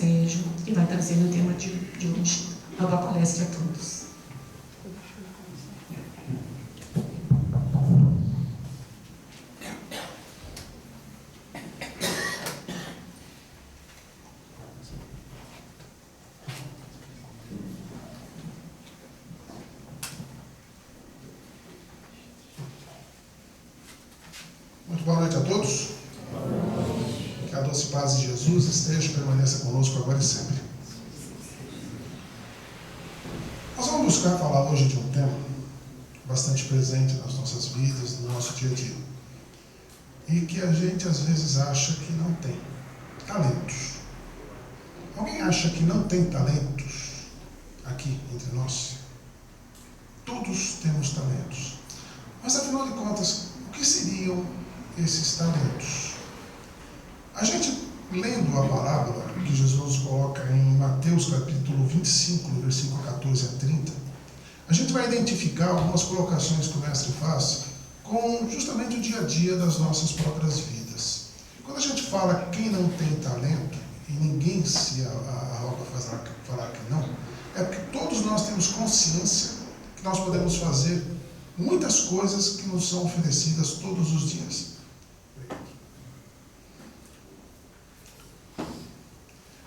Sérgio, que vai trazer o tema de hoje, nova palestra a todos. Muito boa noite a todos. Que a doce paz de Jesus esteja e permaneça conosco agora e sempre. Nós vamos buscar falar hoje de um tema bastante presente nas nossas vidas, no nosso dia a dia. E que a gente às vezes acha que não tem. Talentos. Alguém acha que não tem talentos aqui entre nós? Todos temos talentos. Mas afinal de contas, o que seriam esses talentos? A gente, lendo a parábola que Jesus coloca em Mateus capítulo 25, no versículo 14 a 30, a gente vai identificar algumas colocações que o mestre faz com justamente o dia a dia das nossas próprias vidas. Quando a gente fala quem não tem talento, e ninguém se arroga falar que não, é porque todos nós temos consciência que nós podemos fazer muitas coisas que nos são oferecidas todos os dias.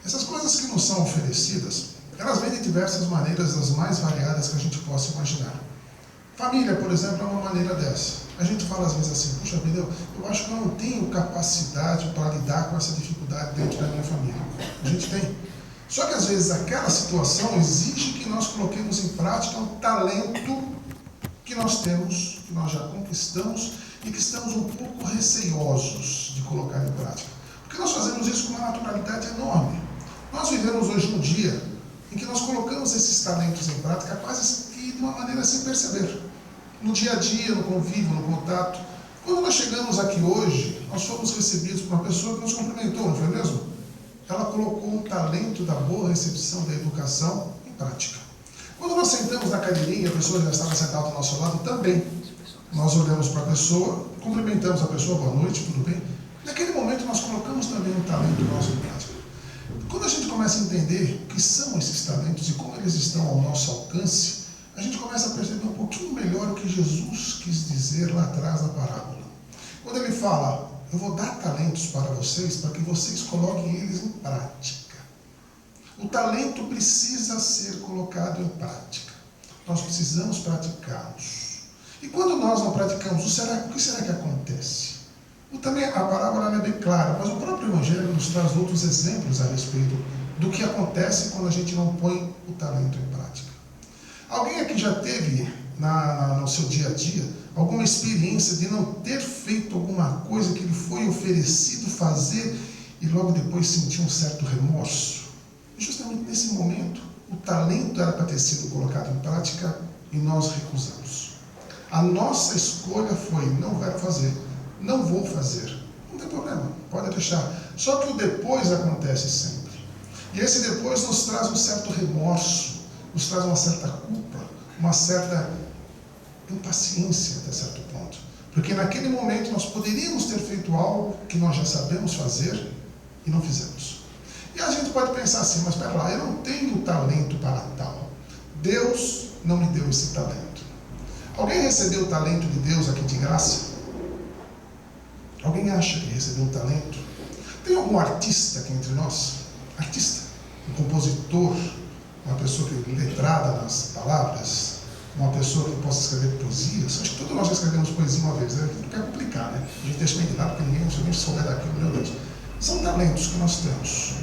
Essas coisas que nos são oferecidas, elas vêm de diversas maneiras, das mais variadas que a gente possa imaginar. Família, por exemplo, é uma maneira dessa. A gente fala às vezes assim, puxa vida, eu acho que eu não tenho capacidade para lidar com essa dificuldade dentro da minha família. A gente tem. Só que às vezes aquela situação exige que nós coloquemos em prática um talento que nós temos, que nós já conquistamos e que estamos um pouco receiosos de colocar em prática. Porque nós fazemos isso com uma naturalidade enorme. Nós vivemos hoje um dia em que nós colocamos esses talentos em prática quase que de uma maneira sem perceber. No dia a dia, no convívio, no contato. Quando nós chegamos aqui hoje, nós fomos recebidos por uma pessoa que nos cumprimentou, não foi mesmo? Ela colocou um talento da boa recepção da educação em prática. Quando nós sentamos na cadeirinha, a pessoa já estava sentada ao nosso lado também. Nós olhamos para a pessoa, cumprimentamos a pessoa, boa noite, tudo bem? Naquele momento nós colocamos também um talento nosso em prática. Quando a gente começa a entender o que são esses talentos e como eles estão ao nosso alcance, a gente começa a perceber um pouquinho melhor o que Jesus quis dizer lá atrás na parábola. Quando ele fala, eu vou dar talentos para vocês, para que vocês coloquem eles em prática. O talento precisa ser colocado em prática. Nós precisamos praticá-los. E quando nós não praticamos, o que será que acontece? Também a parábola é bem clara, mas o próprio Evangelho nos traz outros exemplos a respeito do que acontece quando a gente não põe o talento em prática. Alguém aqui já teve no seu dia a dia alguma experiência de não ter feito alguma coisa que lhe foi oferecido fazer e logo depois sentir um certo remorso? E justamente nesse momento, o talento era para ter sido colocado em prática e nós recusamos. A nossa escolha foi, não quero fazer, não vou fazer. Não tem problema, pode deixar. Só que o depois acontece sempre. E esse depois nos traz um certo remorso, nos traz uma certa culpa, uma certa impaciência até certo ponto. Porque naquele momento nós poderíamos ter feito algo que nós já sabemos fazer e não fizemos. E a gente pode pensar assim, mas espera lá, eu não tenho talento para tal. Deus não me deu esse talento. Alguém recebeu o talento de Deus aqui de graça? Alguém acha que recebeu um talento? Tem algum artista aqui entre nós? Artista? Um compositor? Uma pessoa que é letrada nas palavras? Uma pessoa que possa escrever poesias? Acho que todos nós já escrevemos poesia uma vez, né? Não quer complicar, né? A gente deixa bem de lado, porque ninguém souber daquilo, meu Deus. São talentos que nós temos.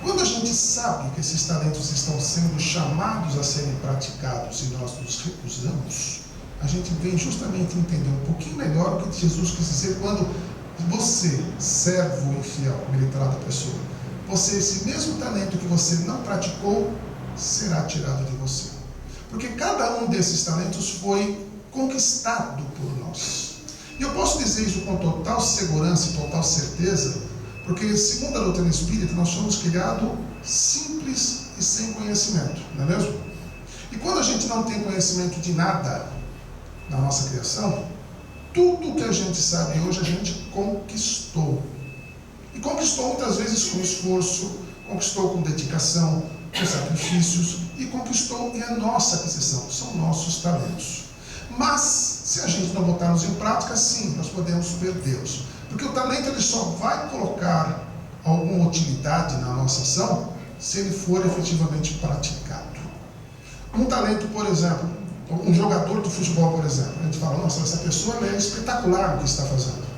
Quando a gente sabe que esses talentos estão sendo chamados a serem praticados e nós nos recusamos, a gente vem justamente entender um pouquinho melhor o que Jesus quis dizer quando você, servo infiel, como ele trata a pessoa, você, esse mesmo talento que você não praticou, será tirado de você. Porque cada um desses talentos foi conquistado por nós. E eu posso dizer isso com total segurança e total certeza, porque segundo a doutrina espírita, nós somos criados simples e sem conhecimento, não é mesmo? E quando a gente não tem conhecimento de nada na nossa criação, tudo que a gente sabe hoje a gente conquistou. E conquistou muitas vezes com esforço, conquistou com dedicação, com sacrifícios, e conquistou e é nossa aquisição, são nossos talentos. Mas, se a gente não botarmos em prática, sim, nós podemos perdê-los. Porque o talento ele só vai colocar alguma utilidade na nossa ação se ele for efetivamente praticado. Um talento, por exemplo, um jogador de futebol, por exemplo, a gente fala, nossa, essa pessoa é espetacular no que está fazendo.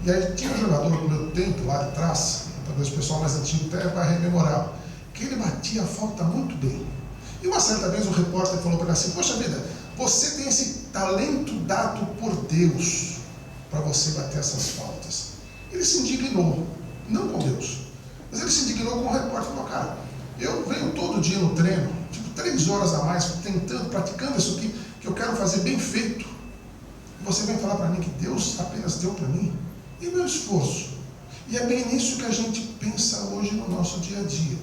E aí tinha um jogador no meu tempo, lá de trás, talvez o pessoal mais antigo até vai rememorar, que ele batia a falta muito bem. E uma certa vez um repórter falou para ele assim, poxa vida, você tem esse talento dado por Deus para você bater essas faltas. Ele se indignou, não com Deus, mas ele se indignou com o repórter e falou, cara, eu venho todo dia no treino, tipo 3 horas a mais, tentando, praticando isso aqui, que eu quero fazer bem feito. E você vem falar para mim que Deus apenas deu para mim? E o meu esforço? E é bem nisso que a gente pensa hoje no nosso dia a dia.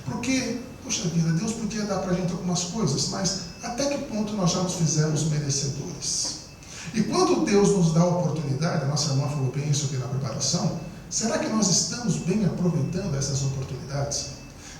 Porque, poxa vida, Deus podia dar para a gente algumas coisas, mas até que ponto nós já nos fizemos merecedores? E quando Deus nos dá a oportunidade, a nossa irmã falou bem isso aqui na preparação, será que nós estamos bem aproveitando essas oportunidades?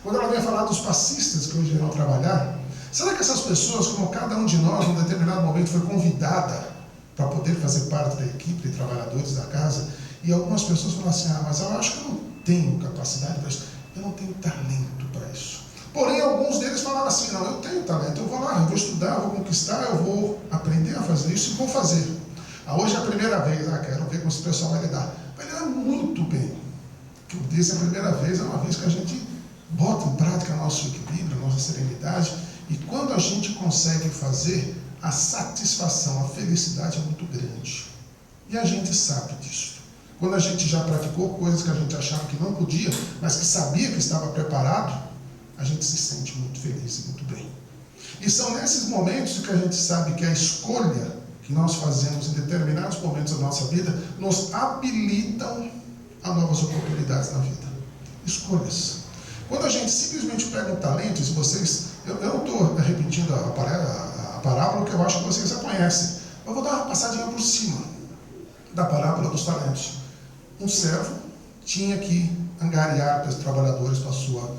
Quando ela vem falar dos passistas que hoje irão trabalhar, será que essas pessoas, como cada um de nós, em um determinado momento foi convidada para poder fazer parte da equipe de trabalhadores da casa, e algumas pessoas falam assim, mas eu acho que eu não tenho capacidade para isso, eu não tenho talento para isso. Porém, alguns deles falaram assim, não, eu tenho talento, eu vou lá, eu vou estudar, eu vou conquistar, eu vou aprender a fazer isso e vou fazer. Hoje é a primeira vez, quero ver como esse pessoal vai lidar. Vai lidar muito bem. Como disse, a primeira vez é uma vez que a gente bota em prática nosso equilíbrio, nossa serenidade, e quando a gente consegue fazer, a satisfação, a felicidade é muito grande. E a gente sabe disso. Quando a gente já praticou coisas que a gente achava que não podia, mas que sabia que estava preparado, a gente se sente muito feliz e muito bem. E são nesses momentos que a gente sabe que a escolha que nós fazemos em determinados momentos da nossa vida nos habilitam a novas oportunidades na vida. Escolhas. Quando a gente simplesmente pega um talento, se vocês... Eu não estou repetindo a parábola, que eu acho que vocês já conhecem. Eu vou dar uma passadinha por cima da parábola dos talentos. Um servo tinha que angariar os trabalhadores para a sua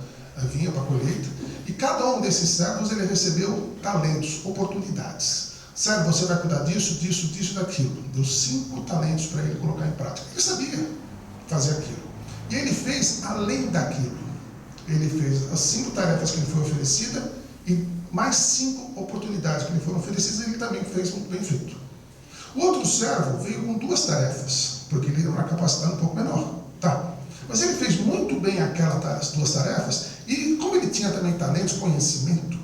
vinha, para a colheita, e cada um desses servos ele recebeu talentos, oportunidades. Servo, você vai cuidar disso, disso, disso e daquilo. Deu 5 talentos para ele colocar em prática. Ele sabia fazer aquilo. E ele fez além daquilo. Ele fez as 5 tarefas que lhe foi oferecida e mais 5 oportunidades que lhe foram oferecidas, ele também fez muito bem feito. O outro servo veio com 2 tarefas, porque ele era uma capacidade um pouco menor. Tá. Mas ele fez muito bem as 2 tarefas, e como ele tinha também talentos, conhecimento,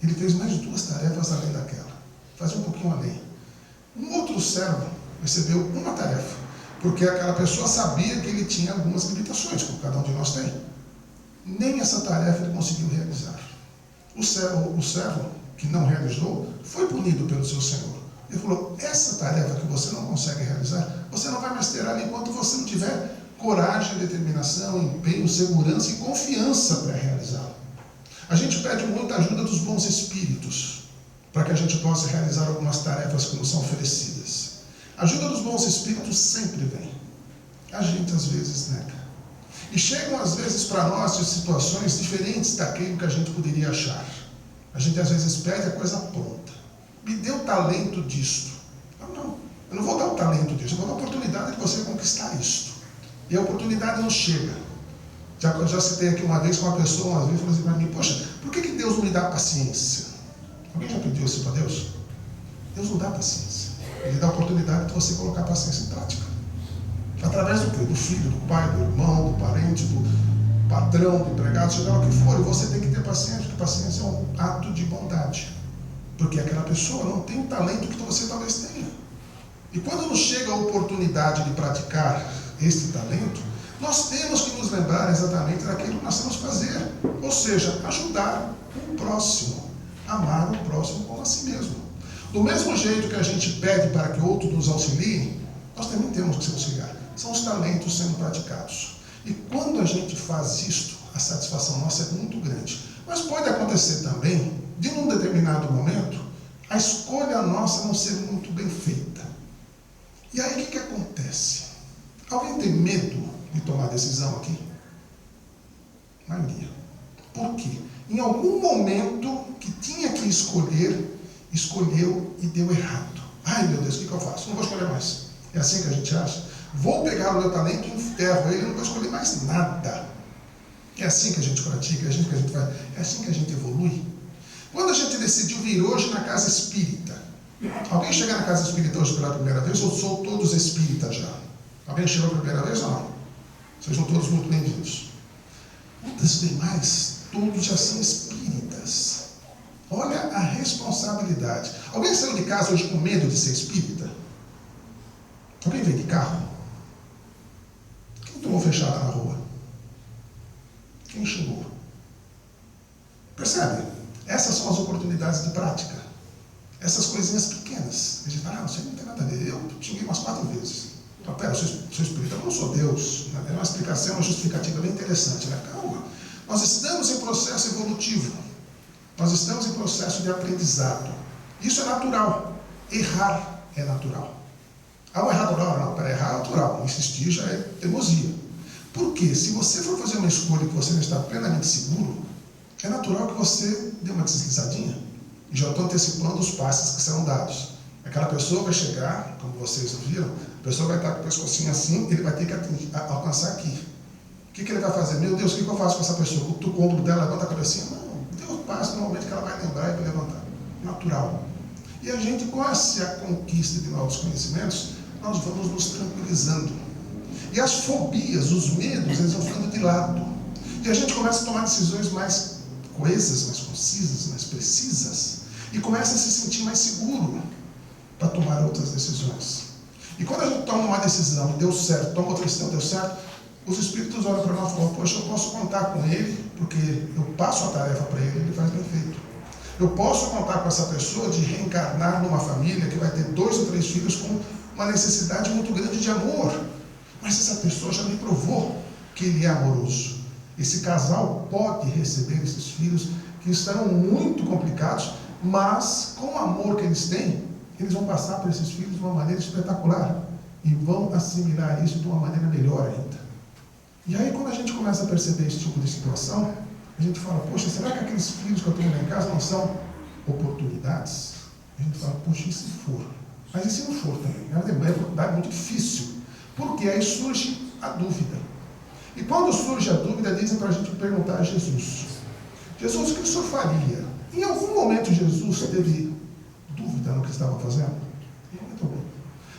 ele fez mais 2 tarefas além daquela. Fazia um pouquinho além. Um outro servo recebeu uma tarefa, porque aquela pessoa sabia que ele tinha algumas limitações, como cada um de nós tem. Nem essa tarefa ele conseguiu realizar. O servo que não realizou foi punido pelo seu senhor. Ele falou, essa tarefa que você não consegue realizar, você não vai mais ter ela enquanto você não tiver coragem, determinação, empenho, segurança e confiança para realizá-la. A gente pede muita ajuda dos bons espíritos para que a gente possa realizar algumas tarefas que nos são oferecidas. A ajuda dos bons espíritos sempre vem. A gente às vezes nega. E chegam às vezes para nós de situações diferentes daquilo que a gente poderia achar. A gente às vezes pede a coisa pronta. Me dê o talento disto. Não, eu não vou dar o talento disto, eu vou dar a oportunidade de você conquistar isto. E a oportunidade não chega. Já citei aqui uma vez com uma pessoa, uma vez falou assim para mim, poxa, por que Deus não me dá paciência? Alguém já pediu isso para Deus? Deus não dá paciência. Ele dá a oportunidade de você colocar a paciência em prática. Através do quê? Do filho, do pai, do irmão, do parente, do patrão, do empregado, seja lá o que for, e você tem que ter paciência, porque paciência é um ato de bondade. Porque aquela pessoa não tem o talento que você talvez tenha. E quando nos chega a oportunidade de praticar este talento, nós temos que nos lembrar exatamente daquilo que nós temos que fazer. Ou seja, ajudar o próximo, amar o próximo como a si mesmo. Do mesmo jeito que a gente pede para que outros nos auxiliem, nós também temos que se auxiliar. São os talentos sendo praticados. E quando a gente faz isto, a satisfação nossa é muito grande. Mas pode acontecer também, de num determinado momento, a escolha nossa não ser muito bem feita. E aí o que acontece? Alguém tem medo de tomar decisão aqui? Maioria. Por quê? Em algum momento que tinha que escolher, escolheu e deu errado. Ai meu Deus, o que eu faço? Não vou escolher mais. É assim que a gente acha? Vou pegar o meu talento e enterro ele, não vou escolher mais nada. É assim que a gente pratica, é assim que a gente faz, é assim que a gente evolui. Quando a gente decidiu vir hoje na casa espírita, alguém chega na casa espírita hoje pela primeira vez ou são todos espíritas já? Alguém chegou pela primeira vez ou não? Sejam todos muito bem-vindos. Os demais, todos já são espíritas. Olha a responsabilidade. Alguém saiu de casa hoje com medo de ser espírita? Alguém veio de carro? Quem tomou fechada na rua? Quem chegou? Percebe? Essas são as oportunidades de prática. Essas coisinhas pequenas. A gente fala, isso aí não tem nada a ver. Eu xinguei umas 4 vezes. Então, pera, eu sou espírita, eu não sou Deus. É uma explicação, uma justificativa bem interessante, né? Calma. Nós estamos em processo evolutivo. Nós estamos em processo de aprendizado. Isso é natural. Errar é natural. Ah, errar natural? Não, para errar é natural. Insistir já é teimosia. Por quê? Se você for fazer uma escolha que você não está plenamente seguro, é natural que você dê uma deslizadinha. E já estou antecipando os passos que serão dados. Aquela pessoa vai chegar, como vocês viram, a pessoa vai estar com o pescocinho assim, ele vai ter que alcançar aqui. O que ele vai fazer? Meu Deus, o que eu faço com essa pessoa? O ombro dela levanta a cabecinha? Não, Deus passa no momento que ela vai lembrar e vai levantar. Natural. E a gente, com essa conquista de novos conhecimentos, nós vamos nos tranquilizando. E as fobias, os medos, eles vão ficando de lado. E a gente começa a tomar decisões mais coesas, mais concisas, mais precisas. E começa a se sentir mais seguro para tomar outras decisões. E quando a gente toma uma decisão e deu certo, toma outra decisão, deu certo, os espíritos olham para nós e falam, poxa, eu posso contar com ele, porque eu passo a tarefa para ele, ele faz bem feito. Eu posso contar com essa pessoa de reencarnar numa família que vai ter 2 ou 3 filhos com uma necessidade muito grande de amor. Mas essa pessoa já me provou que ele é amoroso. Esse casal pode receber esses filhos que estarão muito complicados, mas com o amor que eles têm, eles vão passar por esses filhos de uma maneira espetacular e vão assimilar isso de uma maneira melhor ainda. E aí, quando a gente começa a perceber esse tipo de situação, a gente fala, poxa, será que aqueles filhos que eu tenho lá em casa não são oportunidades? A gente fala, poxa, e se for? Mas e se não for também? É uma oportunidade muito difícil, porque aí surge a dúvida. E quando surge a dúvida, dizem para a gente perguntar a Jesus. Jesus, o que o senhor faria? Em algum momento Jesus teve dúvida no que estava fazendo? Em momento algum.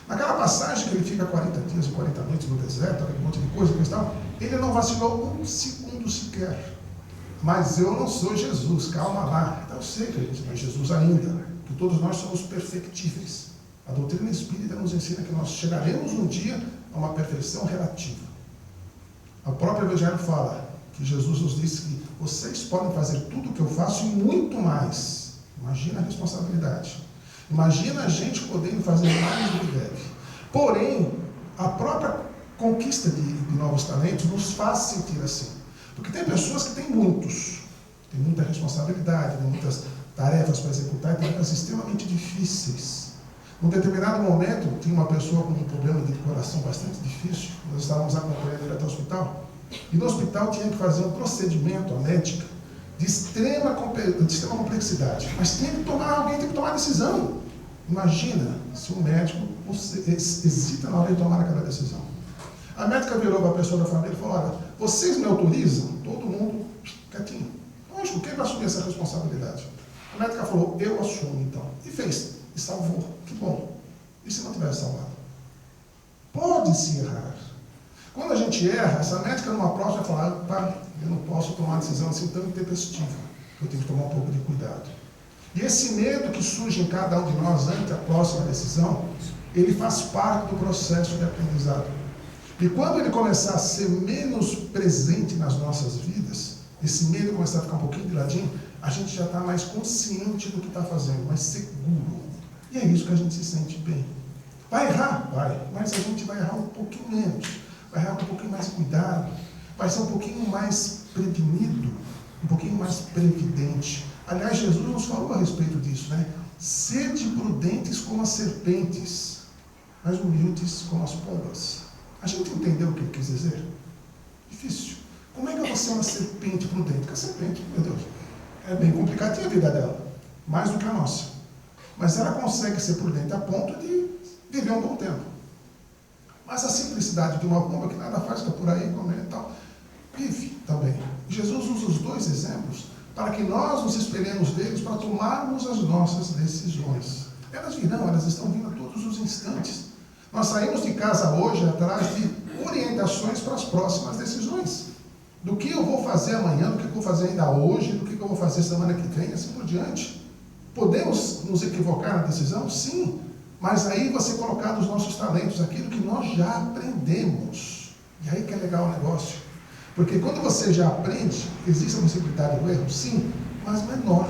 Naquela passagem que ele fica 40 dias e 40 noites no deserto, aquele monte de coisa que estava, ele não vacilou 1 segundo sequer. Mas eu não sou Jesus, calma lá. Então eu sei que a gente não é Jesus ainda, que todos nós somos perfectíveis. A doutrina espírita nos ensina que nós chegaremos um dia a uma perfeição relativa. O próprio Evangelho fala que Jesus nos disse que vocês podem fazer tudo o que eu faço e muito mais. Imagina a responsabilidade. Imagina a gente podendo fazer mais do que deve. Porém, a própria conquista de novos talentos nos faz sentir assim. Porque tem pessoas que têm muitos, tem muita responsabilidade, tem muitas tarefas para executar e tarefas extremamente difíceis. Num determinado momento, tinha uma pessoa com um problema de coração bastante difícil, nós estávamos acompanhando ele até o hospital, e no hospital tinha que fazer um procedimento, a médica, de extrema complexidade, mas alguém tem que tomar decisão. Imagina se um médico hesita na hora de tomar aquela decisão. A médica virou para a pessoa da família e falou, olha, vocês me autorizam? Todo mundo quietinho. Lógico, quem vai assumir essa responsabilidade? A médica falou, eu assumo então. E fez, e salvou. Que bom. E se não tivesse salvado? Pode-se errar. Quando a gente erra, essa médica numa próxima vai falar, opa, eu não posso tomar uma decisão assim tão intempestiva. Eu tenho que tomar um pouco de cuidado. E esse medo que surge em cada um de nós ante a próxima decisão, ele faz parte do processo de aprendizado. E quando ele começar a ser menos presente nas nossas vidas, esse medo começar a ficar um pouquinho de ladinho, a gente já está mais consciente do que está fazendo, mais seguro. E é isso que a gente se sente bem. Vai errar? Vai. Mas a gente vai errar um pouquinho menos. Vai errar com um pouquinho mais cuidado. Vai ser um pouquinho mais prevenido, um pouquinho mais previdente. Aliás, Jesus nos falou a respeito disso, né? Sede prudentes como as serpentes, mas humildes como as pombas. A gente entendeu o que ele quis dizer? Difícil. Como é que eu vou ser uma serpente prudente? Porque a serpente, meu Deus, é bem complicadinha a vida dela, mais do que a nossa. Mas ela consegue ser prudente a ponto de viver um bom tempo. Mas a simplicidade de uma pomba que nada faz, fica por aí comendo e tal, vive também. Jesus usa os dois exemplos para que nós nos espelhemos deles para tomarmos as nossas decisões. Elas virão, elas estão vindo a todos os instantes. Nós saímos de casa hoje atrás de orientações para as próximas decisões. Do que eu vou fazer amanhã, do que eu vou fazer ainda hoje, do que eu vou fazer semana que vem, assim por diante. Podemos nos equivocar na decisão? Sim. Mas aí você colocar nos nossos talentos aquilo que nós já aprendemos. E aí que é legal o negócio. Porque quando você já aprende, existe a possibilidade do erro? Sim, mas menor.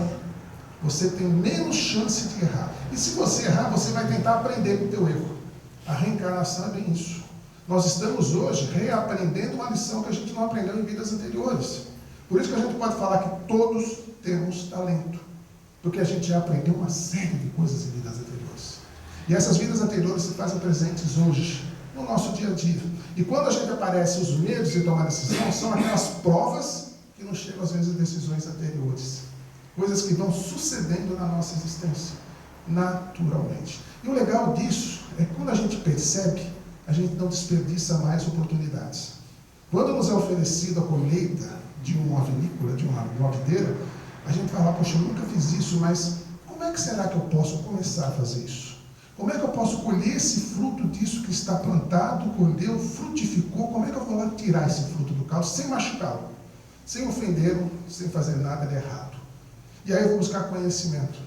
Você tem menos chance de errar. E se você errar, você vai tentar aprender com o teu erro. A reencarnação é bem isso. Nós estamos hoje reaprendendo uma lição que a gente não aprendeu em vidas anteriores. Por isso que a gente pode falar que todos temos talento. Porque a gente já aprendeu uma série de coisas em vidas anteriores. E essas vidas anteriores se fazem presentes hoje, no nosso dia a dia. E quando a gente aparece os medos de tomar decisão, são aquelas provas que nos chegam às vezes de decisões anteriores. Coisas que vão sucedendo na nossa existência, naturalmente. E o legal disso é que quando a gente percebe, a gente não desperdiça mais oportunidades. Quando nos é oferecida a colheita de uma vinícola, de uma videira, a gente fala, poxa, eu nunca fiz isso, mas como é que será que eu posso começar a fazer isso? Como é que eu posso colher esse fruto disso que está plantado, colheu, frutificou? Como é que eu vou lá tirar esse fruto do caldo sem machucá-lo, sem ofendê-lo, sem fazer nada de errado? E aí eu vou buscar conhecimento.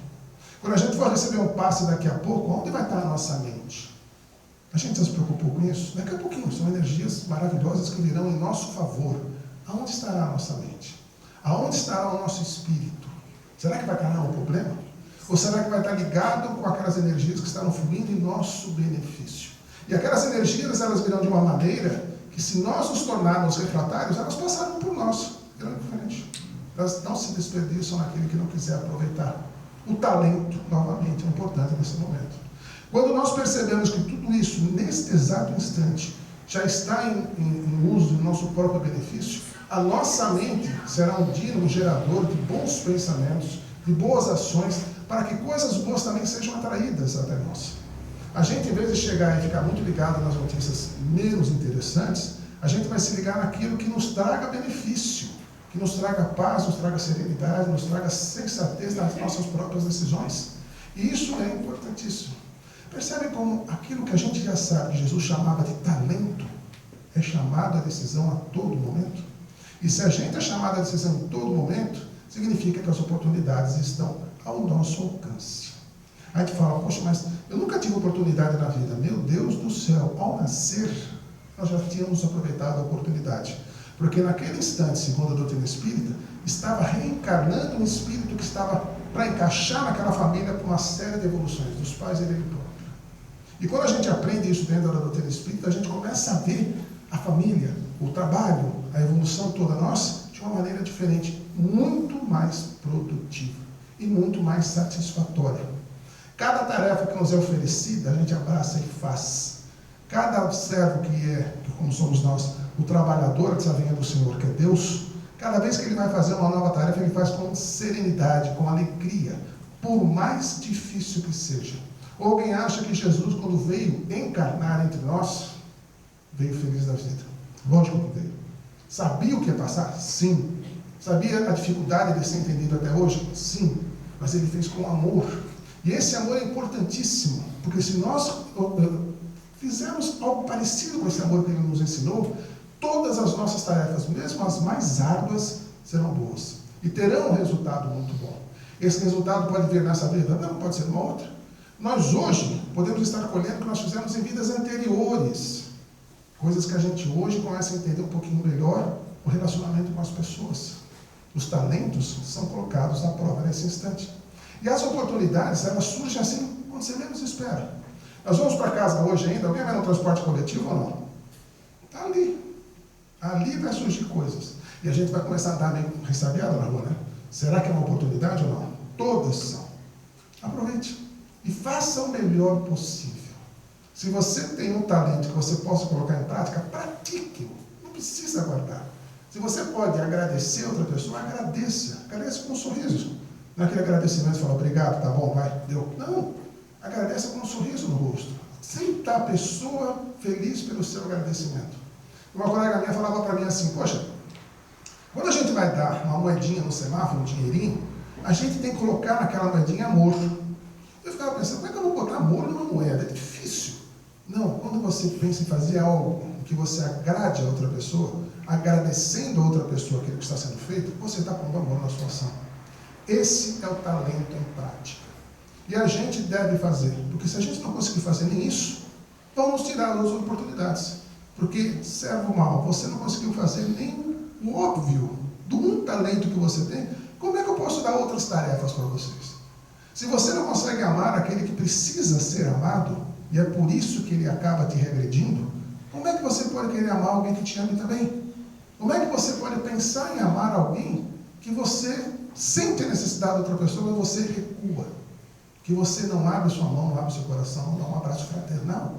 Quando a gente for receber um passe daqui a pouco, onde vai estar a nossa mente? A gente já se preocupou com isso? Daqui a pouquinho, são energias maravilhosas que virão em nosso favor. Aonde estará a nossa mente? Aonde estará o nosso espírito? Será que vai estar um problema? Ou será que vai estar ligado com aquelas energias que estarão fluindo em nosso benefício? E aquelas energias, elas virão de uma maneira que, se nós nos tornarmos refratários, elas passarão por nós. Virão diferente. Elas não se desperdiçam naquele que não quiser aproveitar. O talento, novamente, é importante nesse momento. Quando nós percebemos que tudo isso, neste exato instante, já está em uso em nosso próprio benefício, a nossa mente será um dínamo gerador de bons pensamentos, de boas ações, para que coisas boas também sejam atraídas até nós. A gente, em vez de chegar e ficar muito ligado nas notícias menos interessantes, a gente vai se ligar naquilo que nos traga benefício, que nos traga paz, nos traga serenidade, nos traga sensatez nas nossas próprias decisões. E isso é importantíssimo. Percebem como aquilo que a gente já sabe, que Jesus chamava de talento, é chamado a decisão a todo momento? E se a gente é chamado a decisão em todo momento, significa que as oportunidades estão ao nosso alcance. Aí tu fala, poxa, mas eu nunca tive oportunidade na vida. Meu Deus do céu, ao nascer, nós já tínhamos aproveitado a oportunidade. Porque naquele instante, segundo a doutrina espírita, estava reencarnando um espírito que estava para encaixar naquela família por uma série de evoluções, dos pais e dele próprio. E quando a gente aprende isso dentro da doutrina espírita, a gente começa a ver a família, o trabalho, a evolução toda nossa, de uma maneira diferente, muito mais produtiva e muito mais satisfatória. Cada tarefa que nos é oferecida, a gente abraça e faz. Cada servo que como somos nós, o trabalhador que está vindo do Senhor, que é Deus, cada vez que ele vai fazer uma nova tarefa, ele faz com serenidade, com alegria, por mais difícil que seja. Ou alguém acha que Jesus, quando veio encarnar entre nós, veio feliz da vida? Lógico que veio. Sabia o que ia passar? Sim. Sabia a dificuldade de ser entendido até hoje? Sim. Mas ele fez com amor. E esse amor é importantíssimo, porque se nós fizermos algo parecido com esse amor que ele nos ensinou, todas as nossas tarefas, mesmo as mais árduas, serão boas. E terão um resultado muito bom. Esse resultado pode vir nessa vida? Não, pode ser uma outra. Nós hoje podemos estar colhendo o que nós fizemos em vidas anteriores. Coisas que a gente hoje começa a entender um pouquinho melhor o relacionamento com as pessoas. Os talentos são colocados à prova nesse instante. E as oportunidades, elas surgem assim, quando você menos espera. Nós vamos para casa hoje ainda, alguém vai no transporte coletivo ou não? Está ali. Ali vai surgir coisas. E a gente vai começar a andar meio ressabiado na rua, né? Será que é uma oportunidade ou não? Todas são. Aproveite. E faça o melhor possível. Se você tem um talento que você possa colocar em prática, pratique-o. Não precisa aguardar. Se você pode agradecer a outra pessoa, agradeça com um sorriso. Não é aquele agradecimento, fala, obrigado, tá bom, vai, deu. Não, agradeça com um sorriso no rosto. Sinta a pessoa feliz pelo seu agradecimento. Uma colega minha falava para mim assim, poxa, quando a gente vai dar uma moedinha no semáforo, um dinheirinho, a gente tem que colocar naquela moedinha amor. Eu ficava pensando, como é que eu vou botar amor numa moeda? É difícil. Não, quando você pensa em fazer algo que você agrade a outra pessoa, agradecendo a outra pessoa aquilo que está sendo feito, você está pondo amor na sua ação. Esse é o talento em prática. E a gente deve fazer, porque se a gente não conseguir fazer nem isso, vamos tirar as oportunidades. Porque, servo mal, você não conseguiu fazer nem o óbvio do um talento que você tem, como é que eu posso dar outras tarefas para vocês? Se você não consegue amar aquele que precisa ser amado, e é por isso que ele acaba te regredindo, como é que você pode querer amar alguém que te ame também? Como é que você pode pensar em amar alguém que você sente a necessidade de outra pessoa, mas você recua? Que você não abre sua mão, não abre seu coração, não dá um abraço fraternal?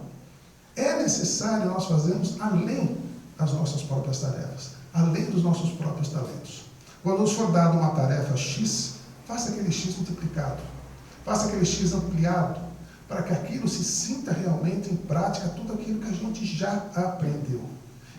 É necessário nós fazermos além das nossas próprias tarefas, além dos nossos próprios talentos. Quando nos for dado uma tarefa X, faça aquele X multiplicado, faça aquele X ampliado, para que aquilo se sinta realmente em prática tudo aquilo que a gente já aprendeu.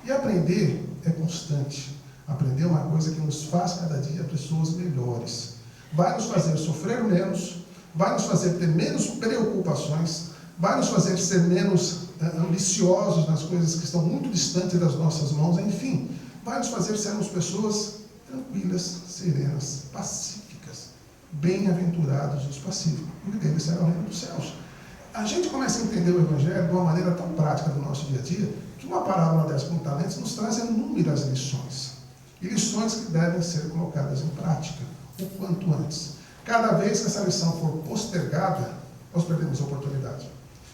E aprender é constante. Aprender é uma coisa que nos faz cada dia pessoas melhores. Vai nos fazer sofrer menos, vai nos fazer ter menos preocupações, vai nos fazer ser menos ambiciosos nas coisas que estão muito distantes das nossas mãos, enfim, vai nos fazer sermos pessoas tranquilas, serenas, pacíficas. Bem-aventurados os pacíficos, porque deles será o reino dos céus. A gente começa a entender o Evangelho de uma maneira tão prática do nosso dia a dia, que uma parábola dessa com talentos nos traz inúmeras lições. E lições que devem ser colocadas em prática o quanto antes. Cada vez que essa lição for postergada, nós perdemos a oportunidade.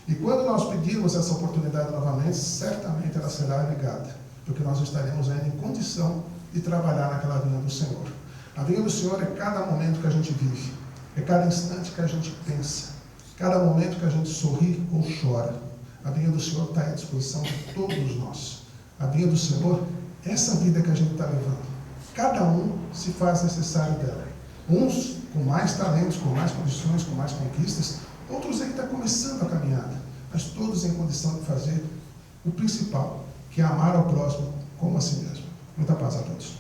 E quando nós pedirmos essa oportunidade novamente, certamente ela será negada, porque nós estaremos ainda em condição de trabalhar naquela vinha do Senhor. A vinha do Senhor é cada momento que a gente vive, é cada instante que a gente pensa, cada momento que a gente sorri ou chora. A vinha do Senhor está à disposição de todos nós. A vinha do Senhor é essa vida que a gente está levando. Cada um se faz necessário dela. Uns com mais talentos, com mais condições, com mais conquistas, outros aí estão começando a caminhada, mas todos em condição de fazer o principal, que é amar ao próximo como a si mesmo. Muita paz a todos.